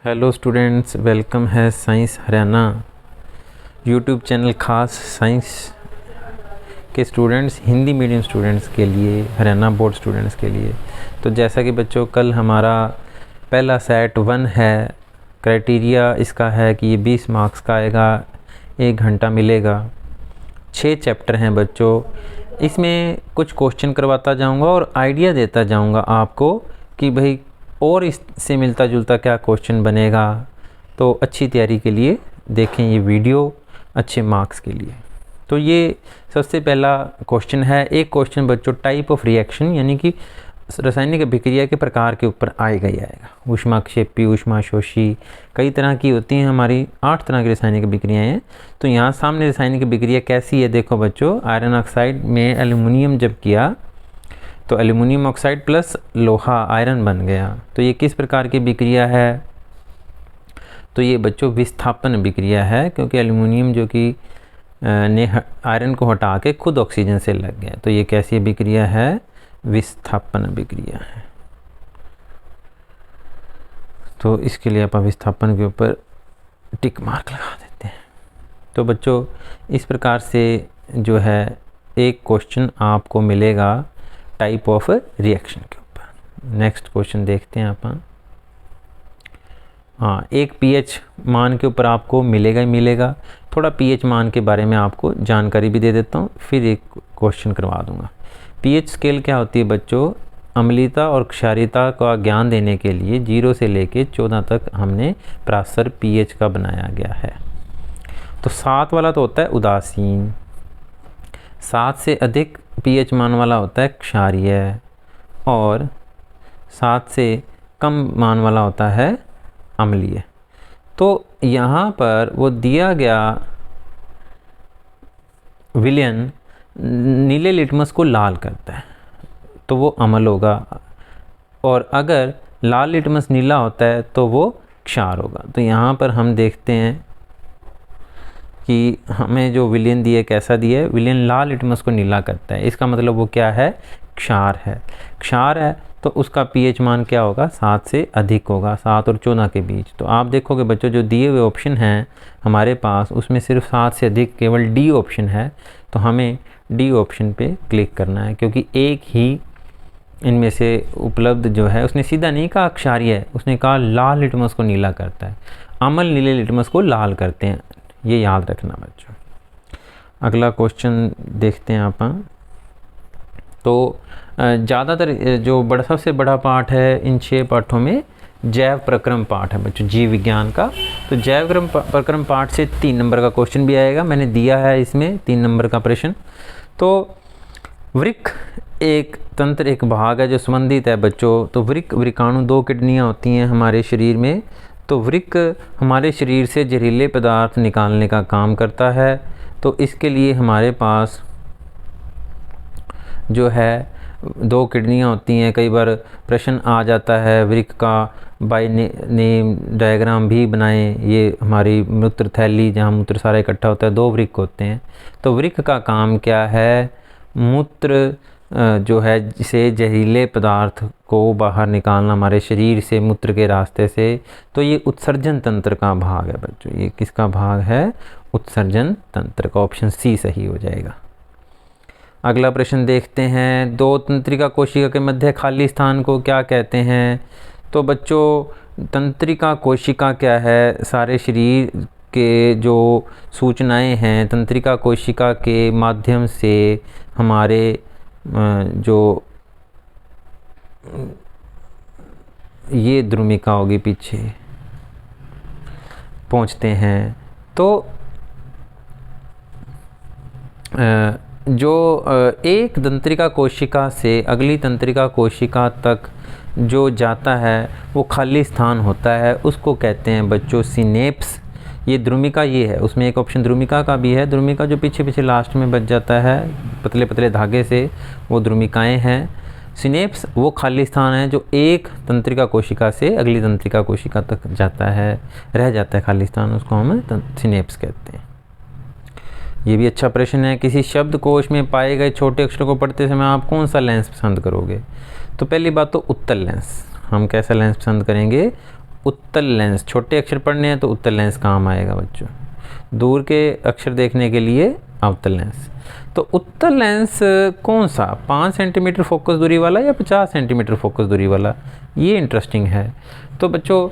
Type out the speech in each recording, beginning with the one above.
Hello students, welcome है science Haryana YouTube channel खास science के स्टूडेंट्स, हिंदी मीडियम स्टूडेंट्स के लिए, हरियाणा बोर्ड स्टूडेंट्स के लिए। तो जैसा कि बच्चों कल हमारा पहला सेट 1 है, क्राइटेरिया इसका है कि ये 20 मार्क्स का आएगा, 1 घंटा मिलेगा। 6 चैप्टर हैं बच्चों, इसमें कुछ क्वेश्चन करवाता जाऊंगा और आइडिया देता जाऊंगा आपको कि भाई और इससे मिलता जुलता क्या क्वेश्चन बनेगा। तो अच्छी तैयारी के लिए देखें ये वीडियो, अच्छे मार्क्स के लिए। तो ये सबसे पहला क्वेश्चन है। एक क्वेश्चन बच्चों टाइप ऑफ रिएक्शन यानी कि रासायनिक अभिक्रिया के प्रकार के ऊपर आएगा ही आएगा। ऊष्माक्षेपी, ऊष्माशोषी, कई तरह की होती हैं हमारी, 8 तरह की रासायनिक अभिक्रियाएँ हैं। तो यहाँ सामने रासायनिक अभिक्रिया कैसी है देखो बच्चों। आयरन ऑक्साइड में एल्यूमिनियम जब किया तो एल्यूमिनियम ऑक्साइड प्लस लोहा आयरन बन गया। तो ये किस प्रकार की अभिक्रिया है? तो ये बच्चों विस्थापन अभिक्रिया है, क्योंकि एल्यूमिनियम जो कि ने आयरन को हटा के खुद ऑक्सीजन से लग गया। तो ये कैसी अभिक्रिया है? विस्थापन अभिक्रिया है। तो इसके लिए आप विस्थापन के ऊपर टिक मार्क लगा देते हैं। तो बच्चों इस प्रकार से जो है एक क्वेश्चन आपको मिलेगा टाइप ऑफ रिएक्शन के ऊपर। नेक्स्ट क्वेश्चन देखते हैं अपन। हाँ, एक पीएच मान के ऊपर आपको मिलेगा ही मिलेगा। थोड़ा पीएच मान के बारे में आपको जानकारी भी दे देता हूँ, फिर एक क्वेश्चन करवा दूंगा। पीएच स्केल क्या होती है बच्चों? अम्लीयता और क्षारीयता का ज्ञान देने के लिए 0 से लेके 14 तक हमने प्रासर पीएच का बनाया गया है। तो 7 वाला तो होता है उदासीन, 7 से अधिक पीएच मान वाला होता है क्षारीय, और 7 से कम मान वाला होता है अम्लीय। तो यहाँ पर वो दिया गया विलयन नीले लिटमस को लाल करता है, तो वो अम्ल होगा, और अगर लाल लिटमस नीला होता है तो वो क्षार होगा। तो यहाँ पर हम देखते हैं कि हमें जो विलयन दिया कैसा दिया है। विलयन लाल लिटमस को नीला करता है, इसका मतलब वो क्या है? क्षार है। क्षार है तो उसका पीएच मान क्या होगा? 7 से अधिक होगा, 7 और 14 के बीच। तो आप देखोगे बच्चों जो दिए हुए ऑप्शन हैं हमारे पास, उसमें सिर्फ 7 से अधिक केवल डी ऑप्शन है। तो हमें डी ऑप्शन पे क्लिक करना है, क्योंकि एक ही इनमें से उपलब्ध जो है, उसने सीधा नहीं कहा क्षारीय है, उसने कहा लाल लिटमस को नीला करता है। अम्ल नीले लिटमस को लाल करते हैं, ये याद रखना बच्चों। अगला क्वेश्चन देखते हैं अपन। तो ज़्यादातर जो सबसे बड़ा पार्ट है इन 6 पाठों में जैव प्रक्रम पाठ है बच्चों, जीव विज्ञान का। तो जैव प्रक्रम पाठ से 3 नंबर का क्वेश्चन भी आएगा, मैंने दिया है इसमें 3 नंबर का प्रश्न। तो वृक्क एक तंत्र, एक भाग है जो संबंधित है बच्चों। तो वृक्क, वृकाणु, 2 किडनियाँ होती हैं हमारे शरीर में। तो वृक्क हमारे शरीर से जहरीले पदार्थ निकालने का काम करता है। तो इसके लिए हमारे पास जो है 2 किडनियाँ होती हैं। कई बार प्रश्न आ जाता है वृक्क का बाय नेम डायग्राम भी बनाएं। ये हमारी मूत्र थैली, जहाँ मूत्र सारा इकट्ठा होता है, 2 वृक्क होते हैं। तो वृक्क का काम क्या है? मूत्र जो है जिसे जहरीले पदार्थ को बाहर निकालना हमारे शरीर से, मूत्र के रास्ते से। तो ये उत्सर्जन तंत्र का भाग है बच्चों। ये किसका भाग है? उत्सर्जन तंत्र का। ऑप्शन सी सही हो जाएगा। अगला प्रश्न देखते हैं। 2 तंत्रिका कोशिका के मध्य खाली स्थान को क्या कहते हैं? तो बच्चों तंत्रिका कोशिका क्या है? सारे शरीर के जो सूचनाएं हैं तंत्रिका कोशिका के माध्यम से हमारे जो ये द्रुमिका होगी पीछे पहुंचते हैं। तो जो एक तंत्रिका कोशिका से अगली तंत्रिका कोशिका तक जो जाता है वो खाली स्थान होता है, उसको कहते हैं बच्चों सिनेप्स। ये द्रुमिका ये है, उसमें एक ऑप्शन द्रुमिका का भी है। द्रुमिका जो पीछे पीछे लास्ट में बच जाता है पतले पतले धागे से, वो द्रुमिकाएं हैं। सिनेप्स वो खाली स्थान है जो एक तंत्रिका कोशिका से अगली तंत्रिका कोशिका तक जाता है, रह जाता है खाली स्थान, उसको हम सिनेप्स कहते हैं। ये भी अच्छा प्रश्न है। किसी शब्दकोश में पाए गए छोटे अक्षरों को पढ़ते समय आप कौन सा लेंस पसंद करोगे? तो पहली बात तो उत्तल लेंस, हम कैसा लेंस पसंद करेंगे? उत्तल लेंस, छोटे अक्षर पढ़ने हैं तो उत्तल लेंस काम आएगा बच्चों, दूर के अक्षर देखने के लिए अवतल लेंस। तो उत्तल लेंस कौन सा, 5 सेंटीमीटर फोकस दूरी वाला या 50 सेंटीमीटर फोकस दूरी वाला, ये इंटरेस्टिंग है। तो बच्चों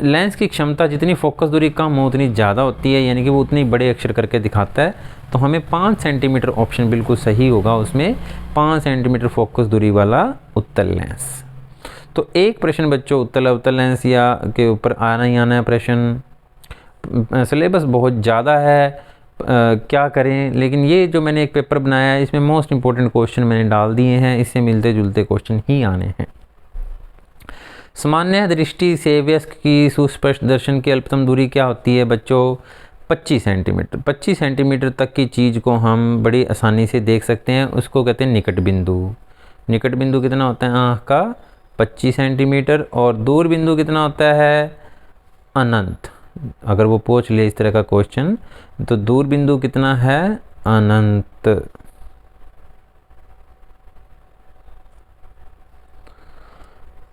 लेंस की क्षमता जितनी फोकस दूरी कम हो उतनी ज़्यादा होती है, यानी कि वो उतनी बड़े अक्षर करके दिखाता है। तो हमें 5 सेंटीमीटर ऑप्शन बिल्कुल सही होगा, उसमें 5 सेंटीमीटर फोकस दूरी वाला उत्तल लेंस। तो एक प्रश्न बच्चों उत्तल अवतल लेंस या के ऊपर आना ही आना है प्रश्न। सिलेबस बहुत ज़्यादा है, क्या करें, लेकिन ये जो मैंने एक पेपर बनाया है इसमें मोस्ट इंपॉर्टेंट क्वेश्चन मैंने डाल दिए हैं, इससे मिलते जुलते क्वेश्चन ही आने हैं। सामान्य दृष्टि से वयस्क की सुस्पष्ट दर्शन की अल्पतम दूरी क्या होती है बच्चों, 25 सेंटीमीटर। 25 सेंटीमीटर तक की चीज़ को हम बड़ी आसानी से देख सकते हैं, उसको कहते हैं निकट बिंदु। निकट बिंदु कितना होता है आँख का, 25 सेंटीमीटर। और दूर बिंदु कितना होता है, अनंत। अगर वो पूछ ले इस तरह का क्वेश्चन तो दूर बिंदु कितना है, अनंत।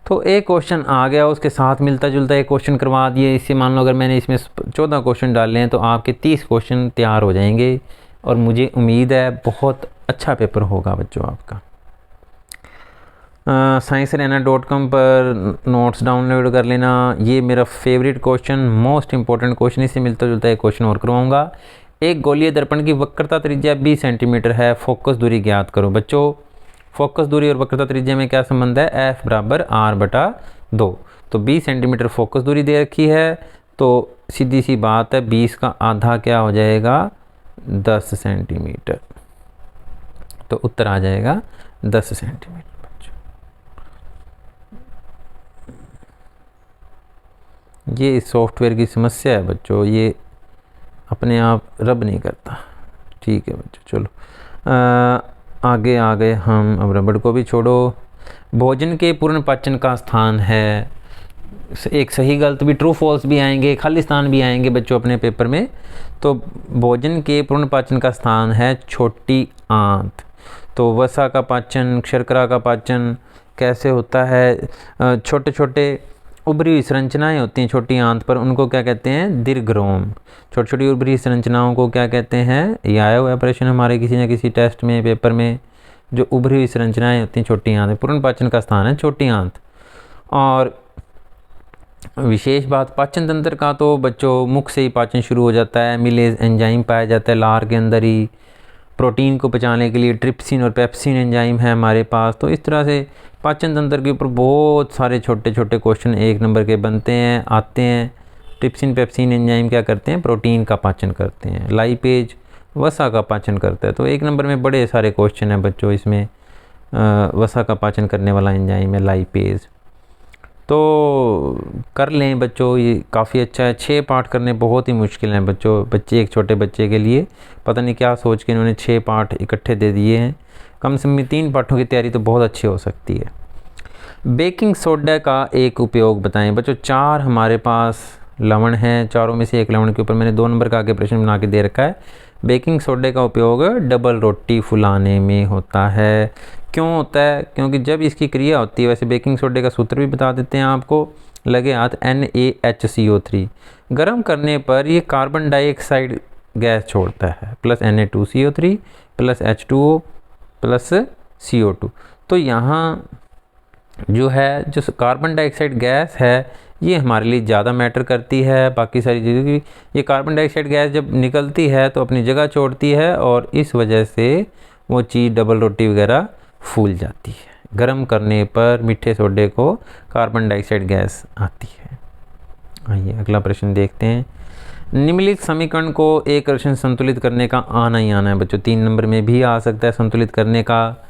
तो एक क्वेश्चन आ गया, उसके साथ मिलता जुलता एक क्वेश्चन करवा दिए। इससे मान लो अगर मैंने इसमें 14 क्वेश्चन डाले हैं तो आपके 30 क्वेश्चन तैयार हो जाएंगे, और मुझे उम्मीद है बहुत अच्छा पेपर होगा बच्चों आपका। sciencearena.com पर नोट्स डाउनलोड कर लेना। ये मेरा favourite question, most important question, इससे मिलता जुलता एक क्वेश्चन और करवाऊंगा। एक गोलीय दर्पण की वक्रता त्रिज्या 20 सेंटीमीटर है, फोकस दूरी ज्ञात करो। बच्चों फोकस दूरी और वक्रता त्रिज्या में क्या संबंध है, F बराबर R/2। तो 20 सेंटीमीटर फोकस दूरी दे रखी है, तो सीधी सी बात है 20 का आधा क्या हो जाएगा, 10 सेंटीमीटर। तो उत्तर आ जाएगा 10 सेंटीमीटर। ये इस सॉफ्टवेयर की समस्या है बच्चों, ये अपने आप रब नहीं करता। ठीक है बच्चों, चलो आगे आ गए हम, अब रबड़ को भी छोड़ो। भोजन के पूर्ण पाचन का स्थान है, एक सही गलत भी, ट्रू फॉल्स भी आएंगे, खाली स्थान भी आएंगे बच्चों अपने पेपर में। तो भोजन के पूर्ण पाचन का स्थान है छोटी आंत। तो वसा का पाचन, शर्करा का पाचन कैसे होता है, छोटे छोटे उभरी हुई संरचनाएं होती हैं छोटी आंत पर, उनको क्या कहते हैं, दीर्घरोम। छोटी छोटी उभरी संरचनाओं को क्या कहते हैं, ये आया हुआ प्रश्न हमारे किसी न किसी टेस्ट में, पेपर में। जो उभरी हुई संरचनाएं होती हैं छोटी आंत, पूर्ण पाचन का स्थान है छोटी आंत। और विशेष बात पाचन तंत्र का, तो बच्चों मुख से ही पाचन शुरू हो जाता है। मिलेज एंजाइम पाया जाता है लार के अंदर ही, प्रोटीन को पचाने के लिए ट्रिप्सिन और पेप्सिन एंजाइम है हमारे पास। तो इस तरह से पाचन तंत्र के ऊपर बहुत सारे छोटे छोटे क्वेश्चन 1 नंबर के बनते हैं, आते हैं। ट्रिप्सिन पेप्सिन एंजाइम क्या करते हैं, प्रोटीन का पाचन करते हैं। लाइपेज वसा का पाचन करता है। तो 1 नंबर में बड़े सारे क्वेश्चन हैं बच्चों इसमें। वसा का पाचन करने वाला एंजाइम है लाइपेज। तो कर लें बच्चों, ये काफ़ी अच्छा है। 6 पार्ट करने बहुत ही मुश्किल हैं बच्चों, एक छोटे बच्चे के लिए। पता नहीं क्या सोच के इन्होंने 6 पार्ट इकट्ठे दे दिए हैं। कम से कम 3 पार्टों की तैयारी तो बहुत अच्छी हो सकती है। बेकिंग सोडा का एक उपयोग बताएं बच्चों। 4 हमारे पास लवण हैं, चारों में से एक लवण के ऊपर मैंने 2 नंबर का आगे प्रश्न बना के दे रखा है। बेकिंग सोडे का उपयोग डबल रोटी फुलाने में होता है। क्यों होता है, क्योंकि जब इसकी क्रिया होती है, वैसे बेकिंग सोडे का सूत्र भी बता देते हैं आपको, लगे हाथ NaHCO3। गर्म करने पर ये कार्बन डाइऑक्साइड गैस छोड़ता है, plus Na2CO3 plus H2O plus CO2। तो यहाँ जो है, जो कार्बन डाइऑक्साइड गैस है, ये हमारे लिए ज़्यादा मैटर करती है बाकी सारी चीज़ों की। ये कार्बन डाइऑक्साइड गैस जब निकलती है तो अपनी जगह छोड़ती है, और इस वजह से वो चीज़ डबल रोटी वगैरह फूल जाती है। गर्म करने पर मीठे सोडे को कार्बन डाइऑक्साइड गैस आती है। आइए अगला प्रश्न देखते हैं। निम्नलिखित समीकरण को एक प्रश्न संतुलित करने का आना ही आना है बच्चों। 3 नंबर में भी आ सकता है संतुलित करने का।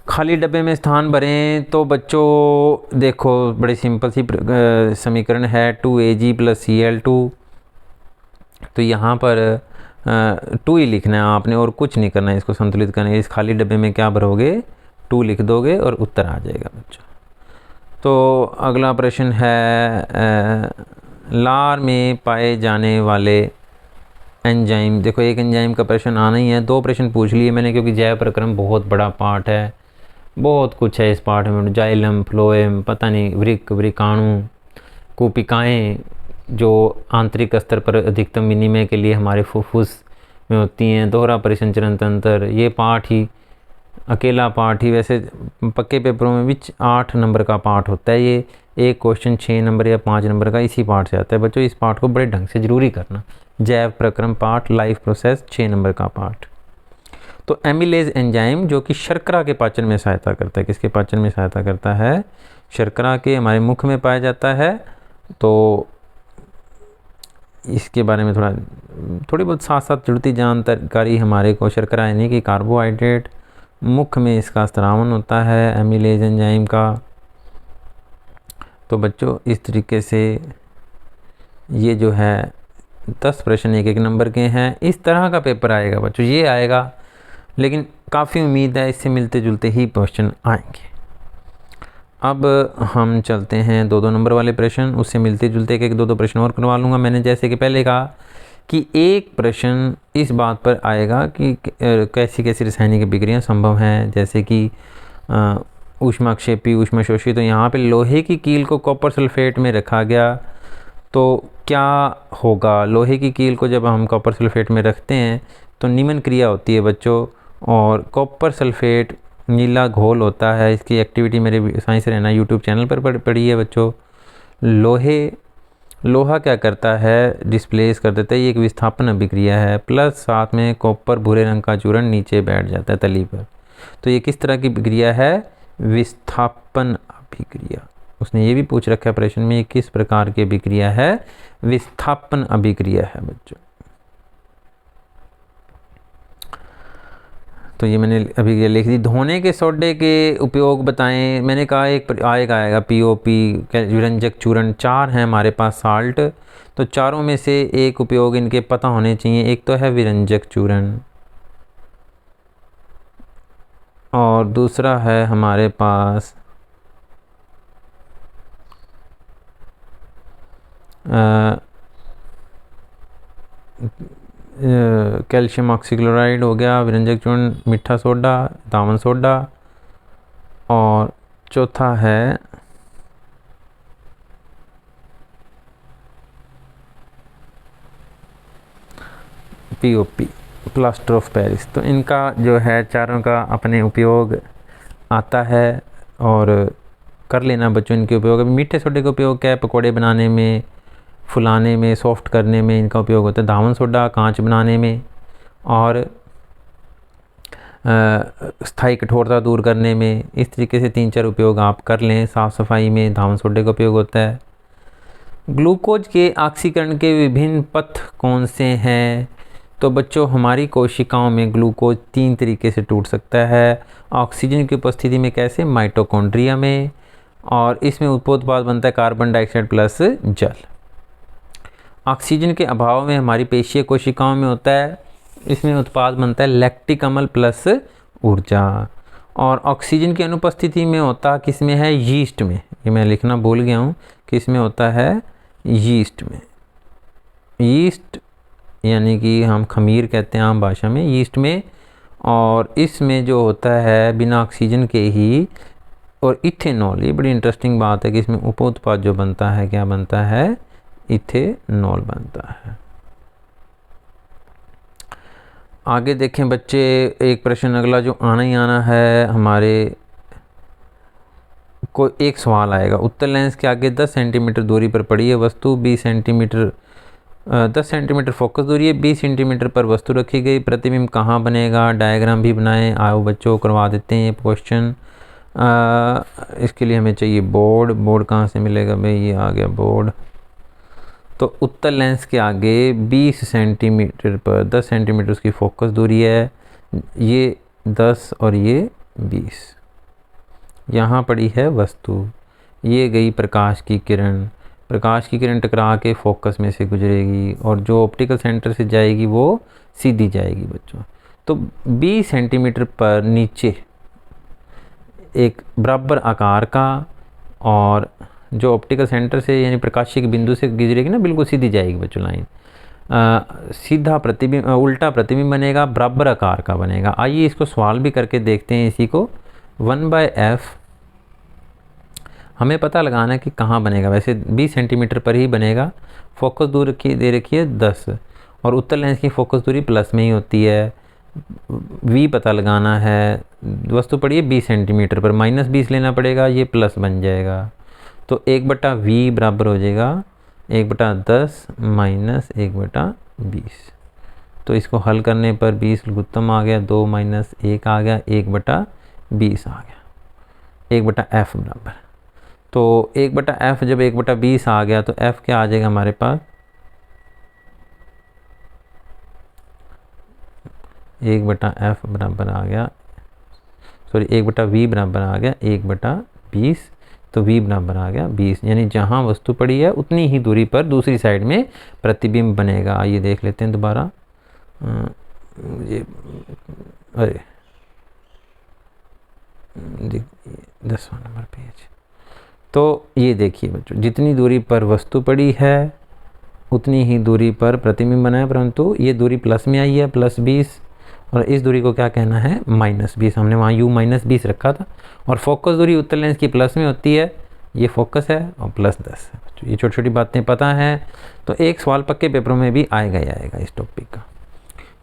खाली डब्बे में स्थान भरें। तो बच्चों देखो बड़ी सिंपल सी समीकरण है, 2Ag + Cl2। तो यहाँ पर 2 ही लिखना है आपने और कुछ नहीं करना है इसको संतुलित करने। इस खाली डब्बे में क्या भरोगे, 2 लिख दोगे और उत्तर आ जाएगा बच्चों। तो अगला प्रश्न है, लार में पाए जाने वाले एंजाइम। देखो एक एंजाइम का प्रश्न आना ही है। 2 प्रश्न पूछ लिए मैंने, क्योंकि जैव प्रक्रम बहुत बड़ा पार्ट है, बहुत कुछ है इस पार्ट में। जाइलम, फ्लोएम, पता नहीं, वृक, वृकाणु, कोशिकाएं जो आंतरिक स्तर पर अधिकतम विनिमय के लिए हमारे फुफ्फुस में होती हैं, दोहरा परिसंचरण तंत्र, ये पार्ट ही अकेला पार्ट ही वैसे पक्के पेपरों में भी 8 नंबर का पार्ट होता है। ये एक क्वेश्चन 6 नंबर या 5 नंबर का इसी पार्ट से आता है। बच्चों इस पार्ट को बड़े ढंग से जरूरी करना। जैव प्रक्रम पार्ट, लाइफ प्रोसेस 6 नंबर का पार्ट। तो एमिलेज एंजाइम जो कि शर्करा के पाचन में सहायता करता है, किसके पाचन में सहायता करता है? शर्करा के, हमारे मुख में पाया जाता है। तो इसके बारे में थोड़ी बहुत साथ साथ जुड़ती जानकारी हमारे को। शर्करा यानी कि कार्बोहाइड्रेट, मुख में इसका स्त्रावन होता है एमिलेज एंजाइम का। तो बच्चों इस तरीके से ये जो है 10 प्रश्न 1-1 नंबर के हैं। इस तरह का पेपर आएगा बच्चों, ये आएगा, लेकिन काफ़ी उम्मीद है इससे मिलते जुलते ही क्वेश्चन आएंगे। अब हम चलते हैं 2-2 नंबर वाले प्रश्न, उससे मिलते जुलते 1-1 2-2 प्रश्न और करवा लूँगा। मैंने जैसे कि पहले कहा कि एक प्रश्न इस बात पर आएगा कि कैसी कैसी रासायनिक अभिक्रियाएं संभव हैं, जैसे कि ऊष्माक्षेपी, ऊष्माशोषी। तो यहाँ पे लोहे की कील को कॉपर सल्फेट में रखा गया, तो क्या होगा? लोहे की कील को जब हम कॉपर सल्फेट में रखते हैं तो निम्न क्रिया होती है बच्चों। और कॉपर सल्फेट नीला घोल होता है, इसकी एक्टिविटी मेरे साइंस रहना यूट्यूब चैनल पर पड़ी है बच्चों। लोहा क्या करता है? डिस्प्लेस कर देता है, ये एक विस्थापन अभिक्रिया है। प्लस साथ में कॉपर भूरे रंग का चूर्ण नीचे बैठ जाता है तली पर। तो ये किस तरह की अभिक्रिया है? विस्थापन अभिक्रिया। उसने ये भी पूछ रखा है प्रश्न में, किस प्रकार की अभिक्रिया है? विस्थापन अभिक्रिया है बच्चों। तो ये मैंने अभी ये लिख दी। धोने के सोडे के उपयोग बताएं। मैंने कहा एक आएगा पीओपी, विरंजक चूर्ण। 4 हैं हमारे पास साल्ट, तो चारों में से एक उपयोग इनके पता होने चाहिए। एक तो है विरंजक चूर्ण, और दूसरा है हमारे पास कैल्शियम ऑक्सीक्लोराइड हो गया, विरंजक चूर्ण, मीठा सोडा, दामन सोडा, और चौथा है पीओपी, प्लास्टर ऑफ पेरिस। तो इनका जो है चारों का अपने उपयोग आता है और कर लेना बच्चों इनके उपयोग। अभी मीठे सोडे का उपयोग क्या है? पकोड़े बनाने में, फुलाने में, सॉफ्ट करने में इनका उपयोग होता है। दामन सोडा कांच बनाने में, और स्थायी कठोरता दूर करने में। इस तरीके से 3-4 उपयोग आप कर लें। साफ़ सफाई में दामन सोडे का उपयोग होता है। ग्लूकोज के ऑक्सीकरण के विभिन्न पथ कौन से हैं? तो बच्चों हमारी कोशिकाओं में ग्लूकोज 3 तरीके से टूट सकता है। ऑक्सीजन की उपस्थिति में कैसे? माइटोकॉन्ड्रिया में, और इसमें उपोत्पाद बनता है कार्बन डाइऑक्साइड प्लस जल। ऑक्सीजन के अभाव में हमारी पेशीय कोशिकाओं में होता है, इसमें उत्पाद बनता है लैक्टिक अम्ल प्लस ऊर्जा। और ऑक्सीजन की अनुपस्थिति में होता किस में है? यीस्ट में। ये मैं लिखना भूल गया हूँ, किस में होता है? यीस्ट में। यीस्ट यानी कि हम खमीर कहते हैं आम भाषा में, यीस्ट में। और इसमें जो होता है बिना ऑक्सीजन के ही, और इथेनॉल, ये बड़ी इंटरेस्टिंग बात है कि इसमें उप उत्पाद जो बनता है, क्या बनता है? इथेनॉल बनता है। आगे देखें बच्चे, एक प्रश्न अगला जो आना ही आना है हमारे को, एक सवाल आएगा। उत्तर लेंस के आगे 10 सेंटीमीटर दूरी पर पड़ी है वस्तु, 10 सेंटीमीटर फोकस दूरी है, 20 सेंटीमीटर पर वस्तु रखी गई। प्रतिबिंब कहाँ बनेगा? डायग्राम भी बनाएं। आओ बच्चों करवा देते हैं ये क्वेश्चन। इसके लिए हमें चाहिए बोर्ड कहाँ से मिलेगा भाई? ये आ गया बोर्ड। तो उत्तर लेंस के आगे 20 सेंटीमीटर पर 10 सेंटीमीटर उसकी फोकस दूरी है, ये 10 और ये 20। यहाँ पड़ी है वस्तु, ये गई प्रकाश की किरण टकरा के फोकस में से गुजरेगी, और जो ऑप्टिकल सेंटर से जाएगी वो सीधी जाएगी बच्चों। तो 20 सेंटीमीटर पर नीचे एक बराबर आकार का, और जो ऑप्टिकल सेंटर से यानी प्रकाशीय के बिंदु से गुजरेगी ना, बिल्कुल सीधी जाएगी बच्चों लाइन। सीधा प्रतिबिंब, उल्टा प्रतिबिंब बनेगा, बराबर आकार का बनेगा। आइए इसको सवाल भी करके देखते हैं इसी को। 1/f हमें पता लगाना है कि कहाँ बनेगा। वैसे 20 सेंटीमीटर पर ही बनेगा। फोकस दूर की दे रखी है 10 और उत्तल लेंस की फोकस दूरी प्लस में ही होती है। v पता लगाना है, वस्तु पड़ी है 20 सेंटीमीटर पर, -20 लेना पड़ेगा, ये प्लस बन जाएगा। तो 1/v बराबर हो जाएगा 1/10 - 1/20। तो इसको हल करने पर 20 लघुत्तम आ गया, 2 - 1 आ गया, 1/20 आ गया, 1/f बराबर। तो 1/f जब 1/20 आ गया तो f क्या आ जाएगा हमारे पास, 1/f बराबर आ गया, सॉरी 1/v बराबर आ गया 1/20। तो v बराबर आ गया 20, यानी जहाँ वस्तु पड़ी है उतनी ही दूरी पर दूसरी साइड में प्रतिबिंब बनेगा। आइए देख लेते हैं दोबारा। ये अरे 10वां नंबर पेज। तो ये देखिए बच्चों, जितनी दूरी पर वस्तु पड़ी है उतनी ही दूरी पर प्रतिबिंब बना है, परंतु ये दूरी प्लस में आई है, +20, और इस दूरी को क्या कहना है, -20। हमने वहाँ u -20 रखा था। और फोकस दूरी उत्तल लेंस की प्लस में होती है, ये फोकस है, और +10 है। ये छोटी छोटी बातें पता है तो एक सवाल पक्के पेपरों में भी आएगा ही आएगा इस टॉपिक का।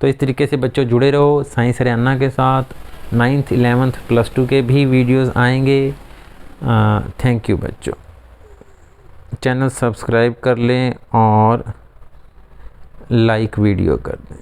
तो इस तरीके से बच्चों जुड़े रहो साइंस हरियाणा के साथ। 9th 11th +2 के भी वीडियोस आएंगे। थैंक यू बच्चों। चैनल सब्सक्राइब कर लें और लाइक वीडियो कर दें।